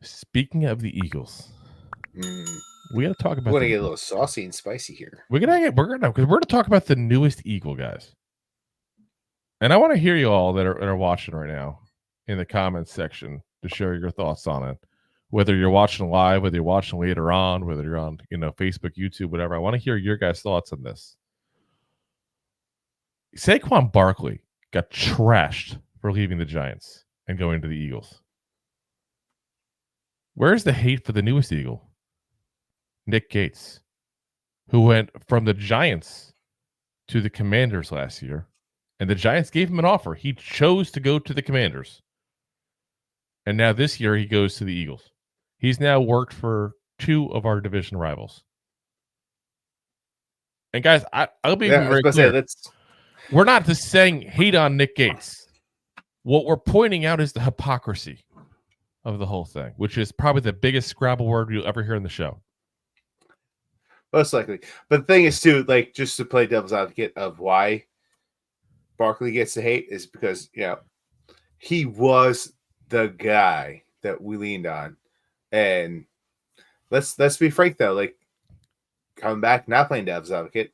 Speaking of the Eagles, we got to talk We're about. going to get a little saucy and spicy here. We're gonna talk about the newest Eagle, guys. And I want to hear you all that are watching right now in the comments section to share your thoughts on it. Whether you're watching live, whether you're watching later on, whether you're on Facebook, YouTube, whatever. I want to hear your guys' thoughts on this. Saquon Barkley got trashed for leaving the Giants and going to the Eagles. Where's the hate for the newest Eagle? Nick Gates, who went from the Giants to the Commanders last year, and the Giants gave him an offer. He chose to go to the Commanders. And now this year he goes to the Eagles. He's now worked for two of our division rivals. And guys, I'll be very clear. We're not just saying hate on Nick Gates. What we're pointing out is the hypocrisy of the whole thing, which is probably the biggest Scrabble word you'll ever hear in the show. Most likely. But the thing is, too, like, just to play devil's advocate of why Barkley gets the hate is because, he was the guy that we leaned on. And let's be frank, though. Like, coming back, not playing devil's advocate,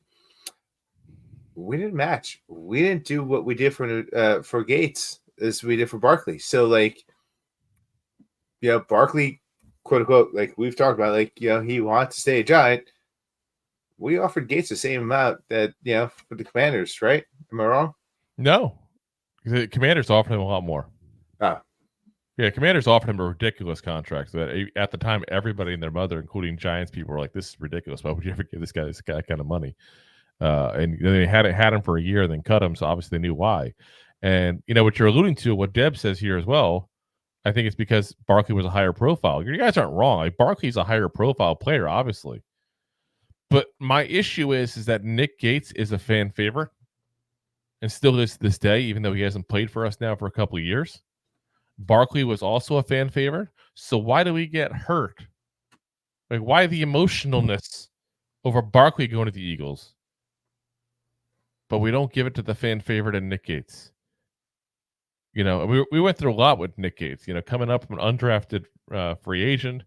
we didn't match. We didn't do what we did for Gates as we did for Barkley. So, like, Barkley, quote unquote, like we've talked about, like, he wants to stay a Giant. We offered Gates the same amount that, for the Commanders, right? Am I wrong? No. The Commanders offered him a lot more. Yeah, Commanders offered him a ridiculous contract. That at the time, everybody and their mother, including Giants people, were like, "This is ridiculous. Why would you ever give this guy kind of money?" And they had him for a year, and then cut him. So obviously they knew why. And what you're alluding to, what Deb says here as well, I think it's because Barkley was a higher profile. You guys aren't wrong. Like, Barkley's a higher profile player, obviously. But my issue is that Nick Gates is a fan favorite and still is to this day, even though he hasn't played for us now for a couple of years. Barkley was also a fan favorite. So why do we get hurt? Like, why the emotionalness over Barkley going to the Eagles, but we don't give it to the fan favorite and Nick Gates? We went through a lot with Nick Gates, coming up from an undrafted free agent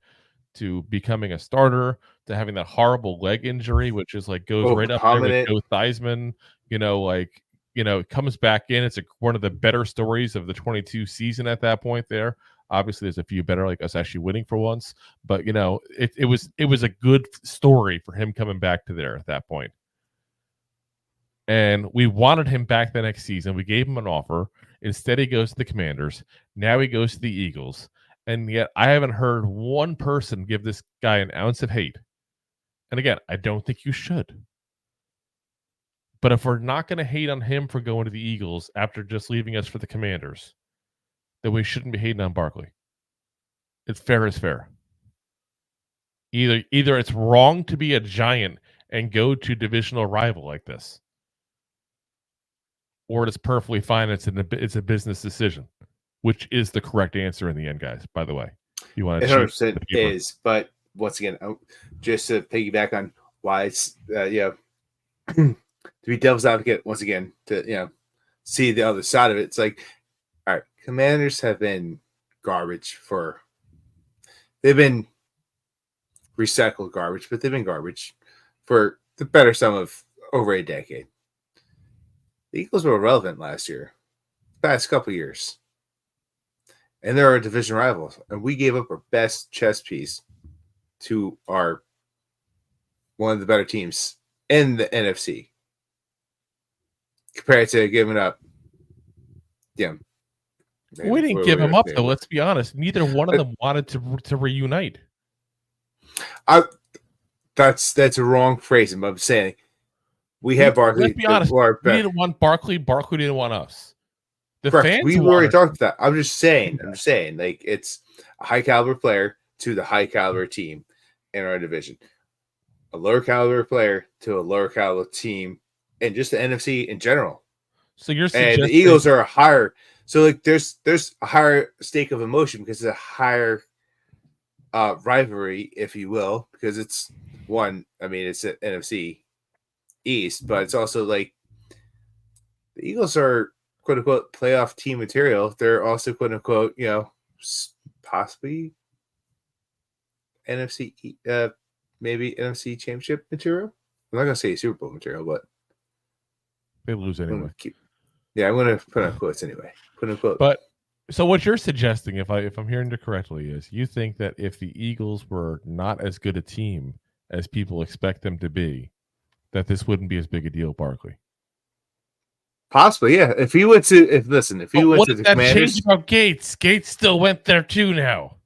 to becoming a starter, to having that horrible leg injury, which is like goes right up there with Joe Theismann. It comes back in. It's one of the better stories of the 22 season at that point there. Obviously, there's a few better, like us actually winning for once. But, it was a good story for him coming back to there at that point. And we wanted him back the next season. We gave him an offer. Instead, he goes to the Commanders. Now he goes to the Eagles. And yet I haven't heard one person give this guy an ounce of hate. And again, I don't think you should. But if we're not going to hate on him for going to the Eagles after just leaving us for the Commanders, then we shouldn't be hating on Barkley. It's fair as fair. Either it's wrong to be a Giant and go to divisional rival like this, or it's perfectly fine. It's a business decision, which is the correct answer in the end, guys. By the way, you want to 100% is, but once again, just to piggyback on why it's to be devil's advocate once again, to see the other side of it. It's like, all right, Commanders have been garbage they've been recycled garbage, but they've been garbage for the better sum of over a decade. The Eagles were relevant last year, past couple years, and they're our division rivals, and we gave up our best chess piece to one of the better teams in the NFC. Compared to giving up, we didn't give them up, though. Let's be honest. Neither one of them wanted to reunite. That's a wrong phrasing, but I'm saying we had Barkley. Let's be honest. We didn't want Barkley. Barkley didn't want us. The correct. Fans we already talked about that. I'm just saying, like, it's a high caliber player to the high caliber team in our division. A lower caliber player to a lower caliber team. And just the NFC in general. So you're suggesting, and the Eagles are a higher. So like there's a higher stake of emotion because it's a higher rivalry, if you will, because it's one. I mean, it's an NFC East, but it's also like the Eagles are quote unquote playoff team material. They're also quote unquote possibly NFC, maybe NFC Championship material. I'm not gonna say Super Bowl material, but they lose anyway. I'm gonna put on quotes anyway. Put in quotes. But so what you're suggesting, if I'm hearing it correctly, is you think that if the Eagles were not as good a team as people expect them to be, that this wouldn't be as big a deal, Barkley. Possibly, yeah. If he went to the Commanders, about Gates? Gates still went there too now.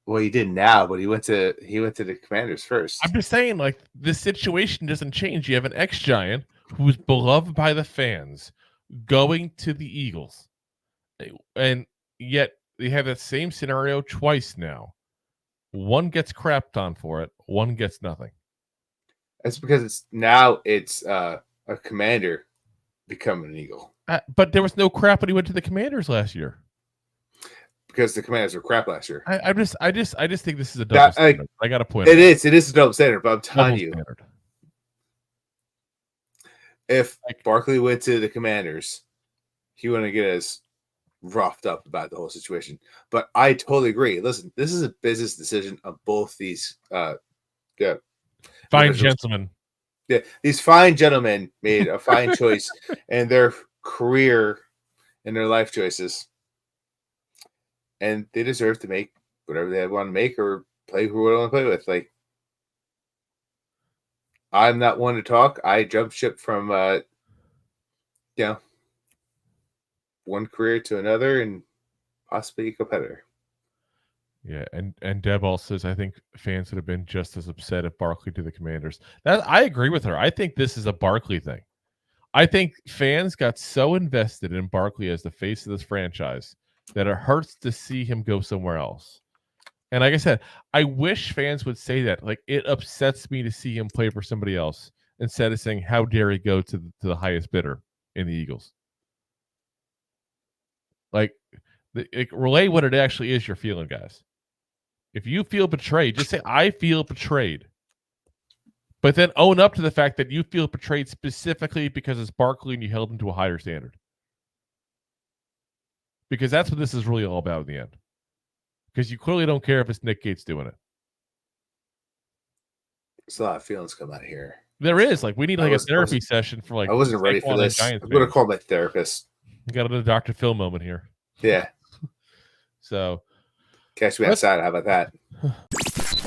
Well, he did now, but he went to the Commanders first. I'm just saying, like, the situation doesn't change. You have an ex-Giant who's beloved by the fans going to the Eagles, and yet they have that same scenario twice now. One gets crapped on for it, one gets nothing. That's because it's a Commander becoming an Eagle. But there was no crap when he went to the Commanders last year. Because the Commanders were crap last year. I just think this is a double standard. I got to point it is a double standard, but I'm telling you, if Barkley went to the Commanders, he wouldn't get as roughed up about the whole situation. But I totally agree. Listen, this is a business decision of both these fine gentlemen. Yeah, these fine gentlemen made a fine choice in their career and their life choices. And they deserve to make whatever they want to make or play who they want to play with. Like, I'm not one to talk. I jumped ship from, one career to another and possibly a competitor. Yeah, and Deb also says, I think fans would have been just as upset if Barkley to the Commanders. I agree with her. I think this is a Barkley thing. I think fans got so invested in Barkley as the face of this franchise that it hurts to see him go somewhere else. And like I said, I wish fans would say that. Like, it upsets me to see him play for somebody else instead of saying, how dare he go to the highest bidder in the Eagles. Like, relay what it actually is you're feeling, guys. If you feel betrayed, just say, I feel betrayed. But then own up to the fact that you feel betrayed specifically because it's Barkley and you held him to a higher standard. Because that's what this is really all about in the end. Because you clearly don't care if it's Nick Gates doing it. There's a lot of feelings come out of here. There is. Like, we need a therapy session for I wasn't ready for this. I'm going to call my therapist. You got another Dr. Phil moment here. Yeah. So. Catch me outside. How about that?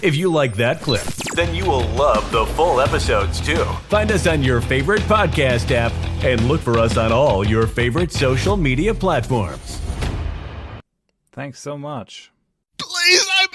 If you like that clip, then you will love the full episodes too. Find us on your favorite podcast app and look for us on all your favorite social media platforms. Thanks so much. Please, I'm